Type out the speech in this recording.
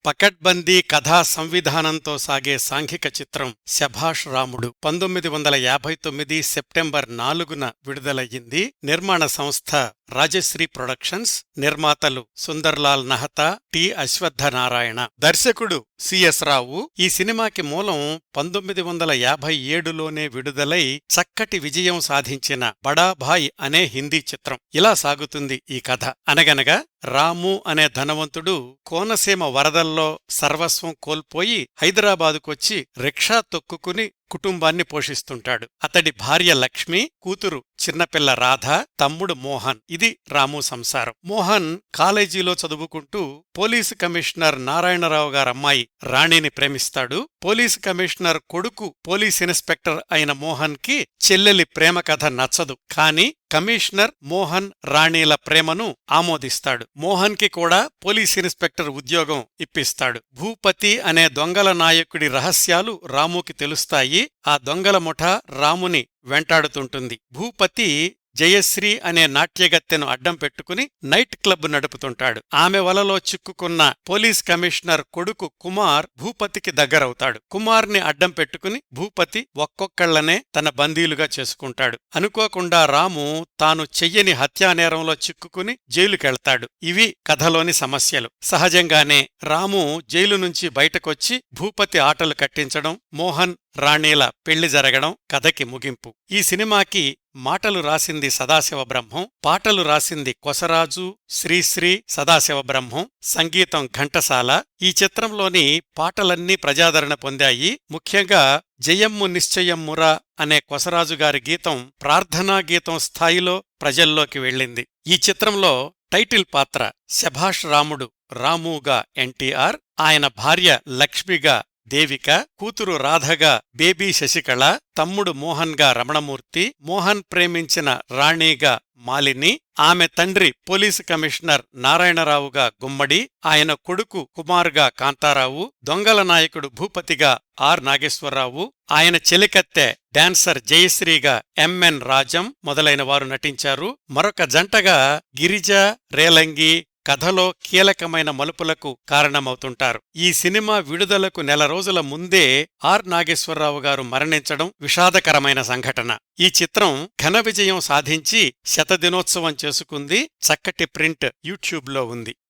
పకడ్బందీ కథా సంవిధానంతో సాగే సాంఘిక చిత్రం శభాష్ రాముడు 1959 సెప్టెంబర్ 4న విడుదలయ్యింది. నిర్మాణ సంస్థ రాజశ్రీ ప్రొడక్షన్స్. నిర్మాతలు సుందర్లాల్ నహతా, టి అశ్వత్థనారాయణ. దర్శకుడు సిఎస్ రావు. ఈ సినిమాకి మూలం 1957లోనే విడుదలై చక్కటి విజయం సాధించిన బడా భాయ్ అనే హిందీ చిత్రం. ఇలా సాగుతుంది ఈ కథ. అనగనగా రాము అనే ధనవంతుడు కోనసీమ వరదల్లో సర్వస్వం కోల్పోయి హైదరాబాదుకొచ్చి రిక్షా తొక్కుకుని కుటుంబాన్ని పోషిస్తుంటాడు. అతడి భార్య లక్ష్మి, కూతురు చిన్నపిల్ల రాధ, తమ్ముడు మోహన్. ఇది రాము సంసారం. మోహన్ కాలేజీలో చదువుకుంటూ పోలీసు కమిషనర్ నారాయణరావు గారమ్మాయి రాణిని ప్రేమిస్తాడు. పోలీసు కమిషనర్ కొడుకు పోలీస్ ఇన్స్పెక్టర్ అయిన మోహన్ కి చెల్లెలి ప్రేమ కథ నచ్చదు. కాని కమిషనర్ మోహన్ రాణీల ప్రేమను ఆమోదిస్తాడు. మోహన్ కి కూడా పోలీస్ ఇన్స్పెక్టర్ ఉద్యోగం ఇప్పిస్తాడు. భూపతి అనే దొంగల నాయకుడి రహస్యాలు రాముకి తెలుస్తాయి. ఆ దొంగల ముఠా రాముని వెంటాడుతుంటుంది. భూపతి జయశ్రీ అనే నాట్యగత్తెను అడ్డం పెట్టుకుని నైట్ క్లబ్ నడుపుతుంటాడు. ఆమె వలలో చిక్కుకున్న పోలీస్ కమిషనర్ కొడుకు కుమార్ భూపతికి దగ్గరవుతాడు. కుమార్ని అడ్డం పెట్టుకుని భూపతి ఒక్కొక్కళ్లనే తన బందీలుగా చేసుకుంటాడు. అనుకోకుండా రాము తాను చెయ్యని హత్యానేరంలో చిక్కుకుని జైలుకెళ్తాడు. ఇవి కథలోని సమస్యలు. సహజంగానే రాము జైలు నుంచి బయటకొచ్చి భూపతి ఆటలు కట్టించడం, మోహన్ రాణీల పెళ్లి జరగడం కథకి ముగింపు. ఈ సినిమాకి మాటలు రాసింది సదాశివబ్రహ్మం, పాటలు రాసింది కొసరాజు, శ్రీశ్రీ, సదాశివబ్రహ్మం, సంగీతం ఘంటసాల. ఈ చిత్రంలోని పాటలన్నీ ప్రజాదరణ పొందాయి. ముఖ్యంగా జయమ్ము నిశ్చయమ్మురా అనే కొసరాజుగారి గీతం ప్రార్థనా గీతం స్థాయిలో ప్రజల్లోకి వెళ్ళింది. ఈ చిత్రంలో టైటిల్ పాత్ర శభాష్ రాముడు రాముగా ఎన్టీఆర్, ఆయన భార్య లక్ష్మిగా దేవిక, కూతురు రాధగా బేబీ శశికళ, తమ్ముడు మోహన్గా రమణమూర్తి, మోహన్ ప్రేమించిన రాణిగా మాలిని, ఆమె తండ్రి పోలీసు కమిషనర్ నారాయణరావుగా గుమ్మడి, ఆయన కొడుకు కుమార్గా కాంతారావు, దొంగల నాయకుడు భూపతిగా ఆర్ నాగేశ్వరరావు, ఆయన చెలికత్తె డాన్సర్ జయశ్రీగా ఎంఎన్ రాజం మొదలైన వారు నటించారు. మరొక జంటగా గిరిజ, రేలంగి కథలో కీలకమైన మలుపులకు కారణమవుతుంటారు. ఈ సినిమా విడుదలకు నెల రోజుల ముందే ఆర్ నాగేశ్వరరావు గారు మరణించడం విషాదకరమైన సంఘటన. ఈ చిత్రం ఘన విజయం సాధించి శతదినోత్సవం చేసుకుంది. చక్కటి ప్రింట్ యూట్యూబ్లో ఉంది.